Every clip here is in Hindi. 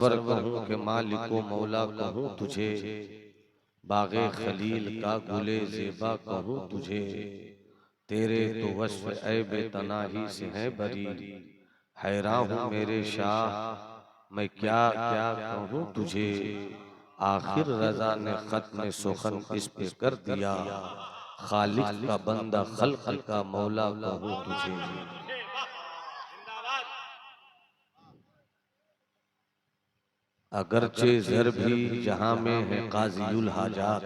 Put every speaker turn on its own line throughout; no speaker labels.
वर कहूँ के मालिको मौला कहूँ तुझे, बागे खलील का गुले ज़ेबा कहूँ तुझे। तेरे तो वस्फ़ ऐ बेतनाही से है बरी, हैरान हूँ मेरे शाह मैं क्या क्या कहूँ तुझे। आखिर रज़ा ने ख़त्म सुखन इस पे कर दिया, खालिक का बंदा खल्क़ का मौला कहूँ तुझे। अगरचे ज़र भी जहाँ में है काज़ियुल हाजात,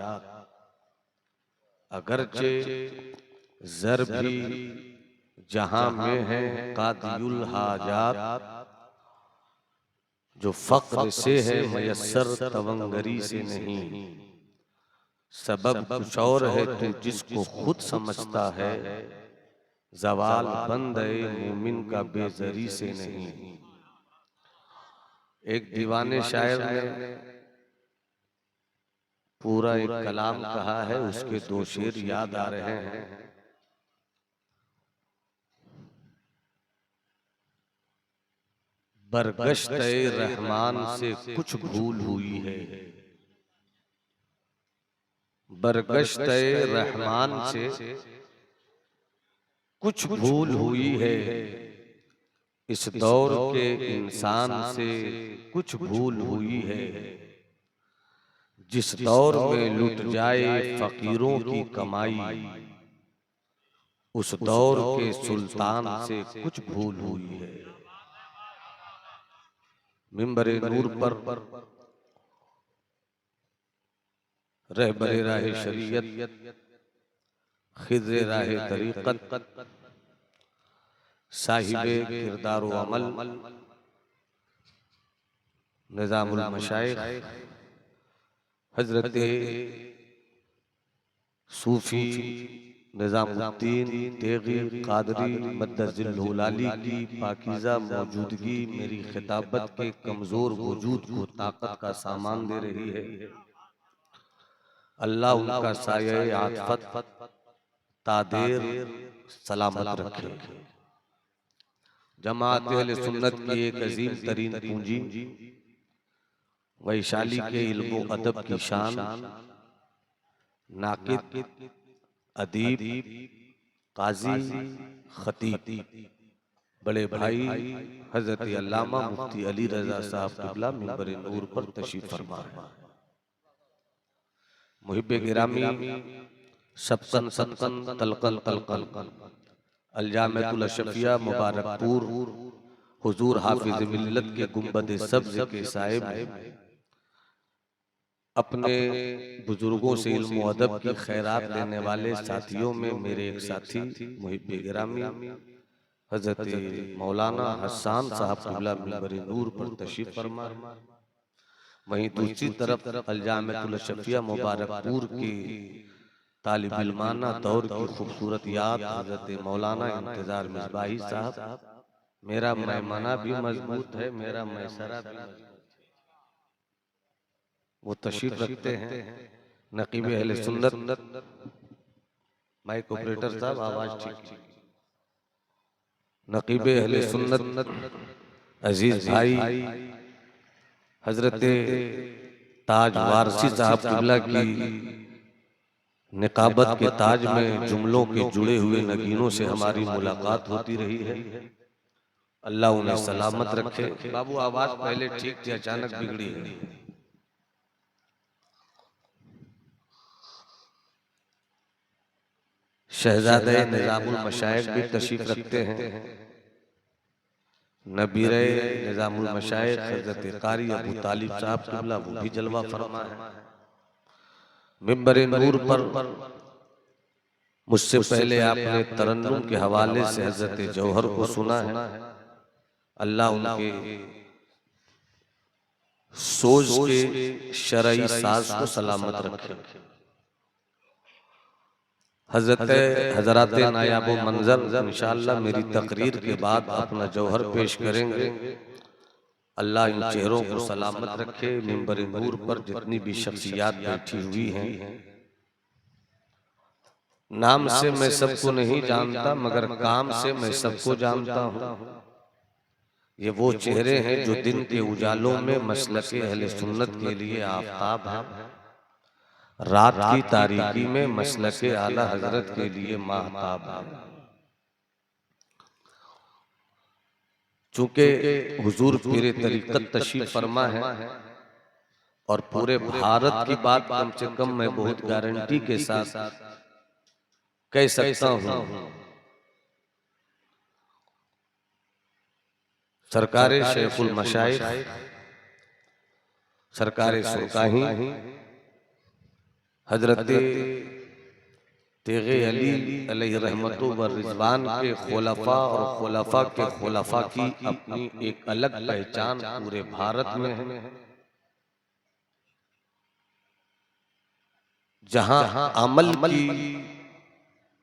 अगरचे ज़र भी जहाँ में है कादियुल हाजात, जो फ़क्र से है मयस्सर तवंगरी से नहीं। सबब कुछ और है तू जिसको खुद समझता है, ज़वाल बंद ए मोमिन का बेज़री से नहीं। एक दीवाने शायर ने पूरा एक कलाम कहा है, उसके दो शेर याद आ रहे हैं। बरगश्त-ए रहमान से कुछ भूल हुई है, बरगश्त-ए रहमान से कुछ भूल हुई है। इस दौर के इंसान से कुछ भूल हुई है। जिस दौर में लुट जाए फकीरों की कमाई, उस दौर के सुल्तान से कुछ भूल हुई है। मिंबरे नूर पर रहबरे राहे शरीयत, खिज़्रे राहे तरीक़त, साहिबे किरदार व अमल, निज़ामुल मशाइख़ हज़रत सूफी निज़ामुद्दीन तेगी क़ादरी मद्दज़िल्हुलाली की पाकीज़ा मौजूदगी मेरी खिताबत के कमज़ोर वजूद को ताकत का सामान दे रही है। अल्लाह उनका साये आतिफ़त तादेर सलामत रखे। जमात अहले सुन्नत की एक अजीम तरीन पूंजी, वैशाली के इल्म व अदब की शान, नाक़िद, अदीब, काजी, खतीब, बड़े भाई हज़रत अल्लामा मुफ्ती अली रज़ा साहब क़िबला मिंबर नूर पर तशरीफ़ फरमा है। मुहिब्बे गिरामी सबकन सदकन तलकन तलकन अलजामिअतुल अशफ़िया मुबारकपुर हुजूर हाफिज़ मिल्लत के गुंबद सब्ज़ के साए में अपने बुजुर्गों से इल्म व अदब की खैरात लेने वाले साथियों में मेरे एक साथी मुहिब्बे गिरामी हज़रत मौलाना हसन साहब क़िबला मिंबर नूर पर तशरीफ़ फरमा। वहीं दूसरी तरफ अलजामिअतुल अशफ़िया मुबारकपुर की तालिब इल्माना दौर की खूबसूरत याद हज़रत मौलाना इंतज़ार मिसबाही साहब। मेरा मैमना भी मजबूत है, मेरा मैसरा भी मजबूत है। वो तशरीफ़ रखते हैं। नक़ीब अहले सुन्नत, माइक ऑपरेटर साहब आवाज़ ठीक। नक़ीब अहले सुन्नत अजीज़ भाई हज़रत ताज वारसी साहब क़िबला की निकाबत के ताज में जुमलों के जुड़े हुए नगीनों से हमारी मुलाकात होती रही है। अल्लाह उन्हें सलामत रखे। बाबू आवाज़ पहले ठीक थी, अचानक बिगड़ी है। शहज़ादे निज़ामुल मशाइख़ भी तशरीफ़ रखते हैं। नबीरे निज़ामुल मशाइख़ हज़रत क़ारी अबू तालिब साहब क़िबला वो भी जलवा फरमा है। मिंबर नूर पर मुझसे पहले आपने तरन्नुम के हवाले से हज़रत जौहर को सुना है। अल्लाह उनके सोज के शरई साज को सलामत रखे। हज़रात नायाब मंजर इंशाअल्लाह मेरी तकरीर के बाद अपना जौहर पेश करेंगे। अल्लाह इन चेहरों को सलामत रखे। मिंबर नूर पर जितनी भी शख्सियात बैठी हुई हैं, नाम से मैं सबको नहीं जानता मगर काम से मैं सबको जानता हूँ। ये वो चेहरे हैं जो दिन के उजालों में मसलके अहले सुन्नत के लिए आफताब है, रात की तारीकी में मसलके आला हजरत के लिए माहताब है। चूंकि हुजूर पीरे तरीकत तशरीफ फरमा है और पूरे भारत की बात कम से कम मैं बहुत गारंटी के साथ कह सकता हूं, सरकारे शेखुल मशाइख, सरकारे सुल्तानी, हजरत तेगे अली अलैहि रहमतु व रिजवान के खुलफा और खुलफा के खुलफा की अपनी एक अलग पहचान पूरे भारत में है। जहां अमल की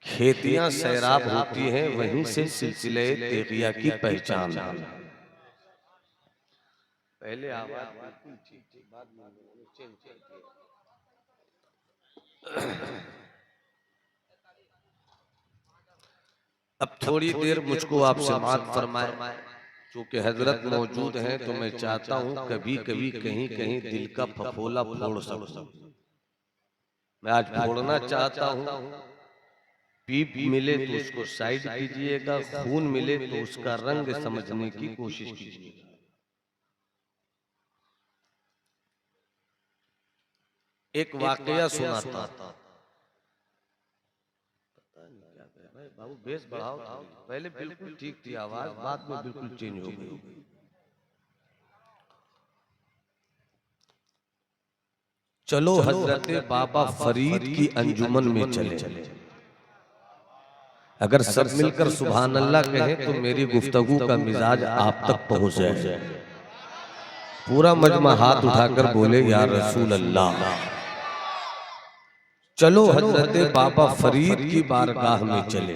खेतियां सैराब होती हैं, वहीं से सिलसिले तेगिया की पहचान है। पहले आवाज बिल्कुल ठीक थी, बाद में चेंज कर दिया। अब थोड़ी देर मुझको आप समाअत फरमाए, चूंकि हजरत मौजूद हैं तो मैं चाहता हूं कभी कभी कहीं कहीं दिल का फफोला फोड़ सकूं। मैं आज फोड़ना चाहता हूं। पीप मिले तो उसको साइड कीजिएगा, खून मिले तो उसका रंग समझने की कोशिश कीजिएगा। एक वाकया सुनाता, बाबू बेस बढ़ाओ, पहले बिल्कुल ठीक थी आवाज, बाद में बिल्कुल चेंज हो गई। चलो हजरत बाबा फरीद की अंजुमन में चले। अगर सब मिलकर सुभान अल्लाह कहें तो मेरी गुफ्तगू का मिजाज आप तक पहुंच जाए। पूरा मजमा हाथ उठाकर बोले या रसूल अल्लाह। चलो हजरत बाबा फरीद की बारगाह में चले।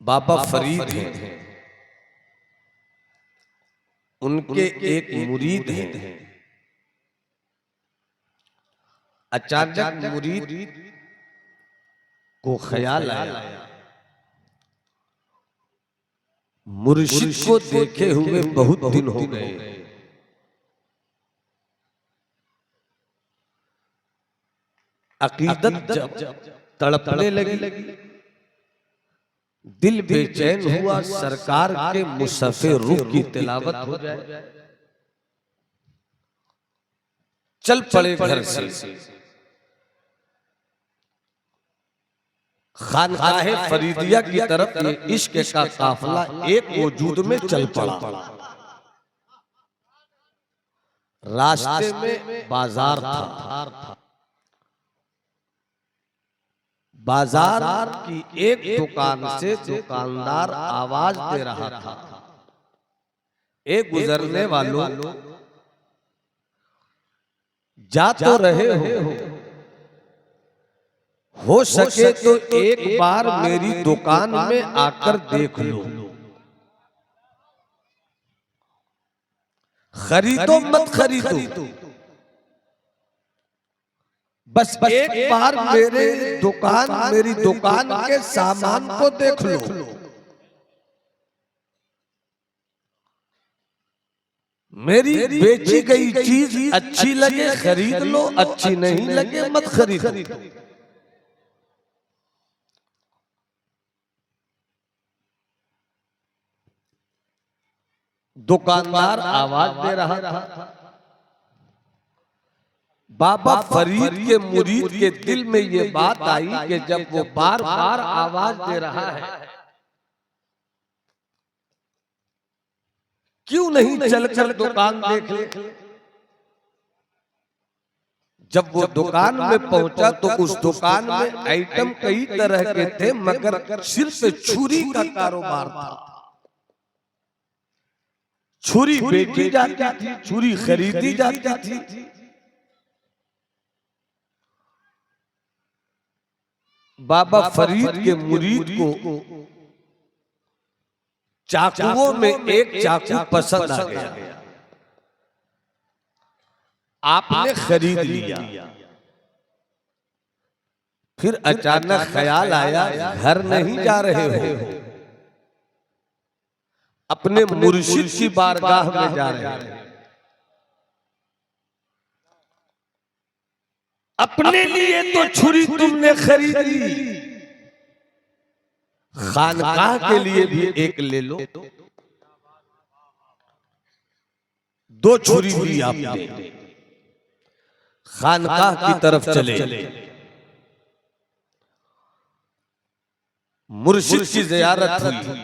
बाबा फरीद हैं, उनके एक मुरीद हैं। अचानक मुरीद को ख्याल आया, मुर्शिद को देखे हुए बहुत दिन हो गए। अकीदत जब तड़पने लगी, दिल बेचैन हुआ, सरकार के मुसफ़े रूह की तिलावत हो जाए। चल पड़े घर से, खानकाहे फरीदिया की तरफ ये इश्क का काफिला एक वजूद में चल पड़ा। रास्ते में बाजार था। बाजार की एक दुकान से दुकानदार आवाज दे रहा था, एक गुजरने वालों जा तो रहे हो सके तो एक बार मेरी दुकान में आकर देख लो। खरीदो मत खरीदो, बस एक बार मेरी दुकान के सामान को देख लो। मेरी बेची गई चीज अच्छी लगे खरीद लो, अच्छी नहीं लगे मत खरीदो। दुकानदार आवाज दे रहा था। बाबा फरीद के मुरीद के दिल में ये बात आई कि जब वो बार बार आवाज दे रहा है, क्यों नहीं चलकर दुकान देख ले। जब वो दुकान में पहुंचा तो उस दुकान में आइटम कई तरह के थे, मगर सिर्फ छुरी का कारोबार था। छुरी बेची जाती थी, छुरी खरीदी जाती थी। बाबा फरीद के मुरीद को चाकुओं में एक चाकू पसंद आ गया, आपने खरीद लिया। फिर अचानक ख्याल आया घर नहीं जा रहे हो, अपने मुर्शिद की बारगाह में जा रहे हैं। अपने लिए तो छुरी तुमने खरीदी, खानकाह के लिए भी एक ले लो। दो छुरी ली आपने, खानकाह की तरफ चले। मुर्शिद की ज़ियारत हुई,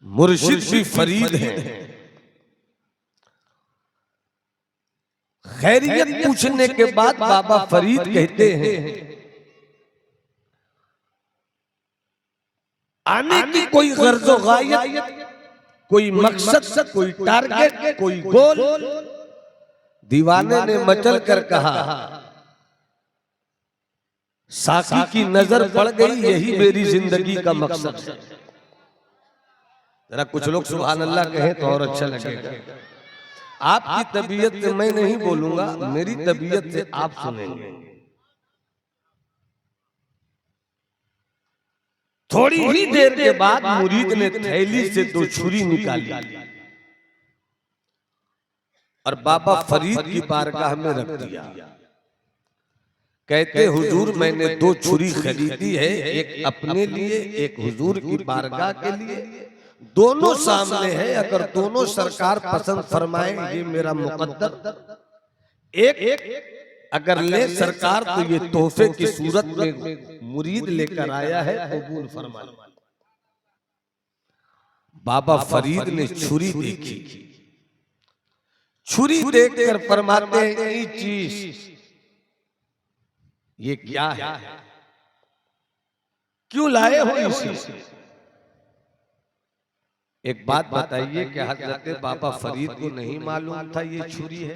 मुर्शिद भी फरीद हैं। खैरियत पूछने के बाद बाबा फरीद कहते हैं, आने की कोई गर्ज़ो गायत, कोई मकसद, कोई टारगेट, कोई गोल। दीवाने ने मचल कर कहा, साकी की नजर पड़ गई, यही मेरी जिंदगी का मकसद है। जरा कुछ लोग सुभान अल्लाह कहें तो और अच्छा लगेगा। आपकी तबीयत से मैं नहीं बोलूंगा, मेरी तबीयत से आप सुनेंगे। थोड़ी ही देर के बाद मुरीद ने थैली से दो छुरी निकाली और बाबा फरीद की बारगाह में रख दिया। कहते हुजूर मैंने दो छुरी खरीदी है, एक अपने लिए, एक हुजूर की बारगाह के लिए। दोनों सामने है, अगर दोनों सरकार पसंद फरमाए ये मेरा मुकद्दर। एक अगर ले सरकार तो ये तोहफे की सूरत में मुरीद लेकर आया है, कबूल फरमा। बाबा फरीद ने छुरी देखी, छुरी देखकर फरमाते हैं ये चीज ये क्या है, क्यों लाए हो इसे? एक बात बताइए कि हजरत बाबा फरीद को नहीं मालूम था ये छुरी है?